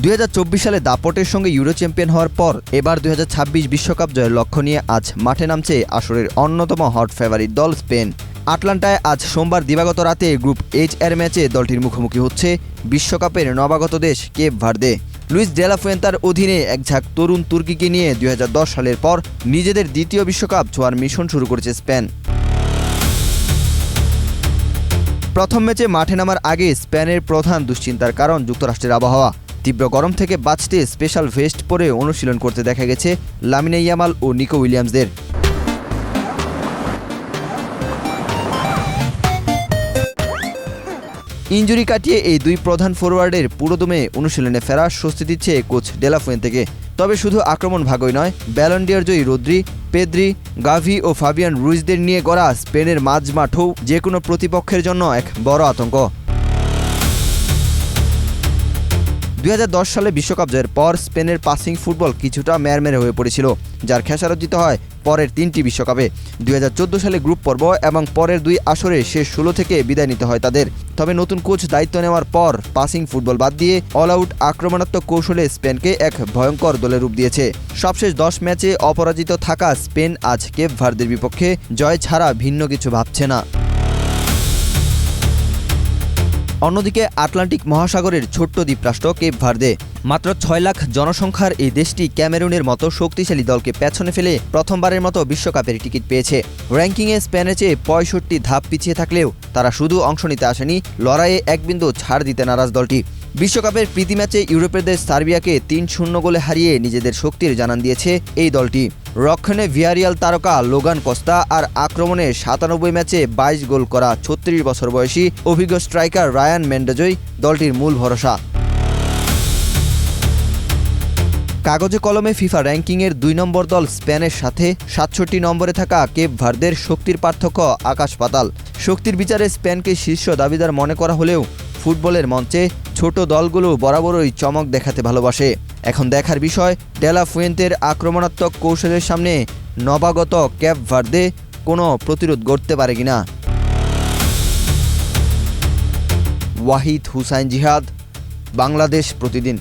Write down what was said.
2024 সালে দাপটের সঙ্গে euro champion হওয়ার পর এবার 2026 বিশ্বকাপ জয়ের লক্ষ্য নিয়ে আজ মাঠে নামছে আসরের অন্যতম হট ফেভারিট দল স্পেন। আটলান্টায় আজ সোমবার দিবাগত রাতে গ্রুপ এইচ এর ম্যাচে দলটির মুখোমুখি হচ্ছে বিশ্বকাপের নবাগত দেশ কেপ ভার্দে। লুইস ডে লা ফুয়েন্তার অধীনে একঝাঁক তরুণ তুর্কিকে নিয়ে 2010 সালের পর নিজেদের দ্বিতীয় বিশ্বকাপ ছোঁয়ার মিশন শুরু করেছে স্পেন। প্রথম ম্যাচে মাঠে নামার আগে স্পেনের প্রধান দুশ্চিন্তার কারণ যুক্তরাষ্ট্রের আবহাওয়া। তীব্র গরম থেকে বাঁচতে স্পেশাল ভেস্ট পরে অনুশীলন করতে দেখা গেছে লামিনে ইয়ামাল ও নিকো উইলিয়ামসদের। ইনজুরি কাটিয়ে এই দুই প্রধান ফরোয়ার্ডের পুরোদমে অনুশীলনে ফেরা স্বস্তি দিচ্ছে কোচ ডে লা ফুয়েন্তেকে। তবে শুধু আক্রমণ ভাগই নয়, ব্যালন ডি'অর জয়ী রদ্রি, পেদ্রি, গাভি ও ফাবিয়ান রুইজদের নিয়ে গড়া স্পেনের মাঝমাঠও যে কোনো প্রতিপক্ষের জন্য এক বড় আতঙ্ক। 2010 সালে বিশ্বকাপ জয়ের পর স্পেনের পাসিং ফুটবল কিছুটা ম্যারমেরে হয়ে পড়েছিল, যার খেসারত দিতে হয় পরের 3টি বিশ্বকাপে। 2014 সালে গ্রুপ পর্ব এবং পরের 2 আসরে শেষ 16 থেকে বিদায় নিতে হয় তাদের। তবে নতুন কোচ দায়িত্ব নেওয়ার পর পাসিং ফুটবল বাদ দিয়ে অল আউট আক্রমণাত্মক কৌশলে স্পেনকে এক ভয়ঙ্কর দলে রূপ দিয়েছে। সবশেষ 10 ম্যাচে অপরাজিত থাকা স্পেন আজ কেপ ভার্দের বিপক্ষে জয় ছাড়া ভিন্ন কিছু ভাবছে না। অন্যদিকে আটলান্টিক মহাসাগরের ছোট্ট দ্বীপরাষ্ট্র কেপ ভার্দে। মাত্র 6 লাখ জনসংখ্যার এই দেশটি ক্যামেরুনের মতো শক্তিশালী দলকে পেছনে ফেলে প্রথমবারের মতো বিশ্বকাপের টিকিট পেয়েছে। র্যাঙ্কিংয়ে স্পেনের চেয়ে 65 ধাপ পিছিয়ে থাকলেও তারা শুধু অংশ নিতে আসেনি, লড়াইয়ে এক বিন্দু ছাড় দিতে নারাজ দলটি। বিশ্বকাপের প্রীতি ম্যাচে ইউরোপের দেশ সার্বিয়াকে 3-0 গোলে হারিয়ে নিজেদের শক্তির জানান দিয়েছে এই দলটি। রক্ষণে ভিয়ারিয়াল তারকা লোগান কস্তা আর আক্রমণে 97 ম্যাচে 22 গোল করা 36 বছর বয়সী অভিজ্ঞ স্ট্রাইকার রায়ান মেন্ডেজই দলটির মূল ভরসা। কাগজে কলমে ফিফা র্যাঙ্কিংয়ের 2 নম্বর দল স্পেনের সাথে 67 নম্বরে থাকা কেপ ভার্দের শক্তির পার্থক্য আকাশ পাতাল। শক্তির বিচারে স্পেনকে শীর্ষ দাবিদার মনে করা হলেও ফুটবলের মঞ্চে ছোট দলগুলো বরাবরই চমক দেখাতে ভালোবাসে। এখন দেখার বিষয় ডে লা ফুয়েন্তের আক্রমণাত্মক কৌশলের সামনে নবাগত কেপ ভার্দে কোনো প্রতিরোধ গড়তে পারে কিনা। ওয়াহিদ হুসাইন জিহাদ, বাংলাদেশ প্রতিদিন।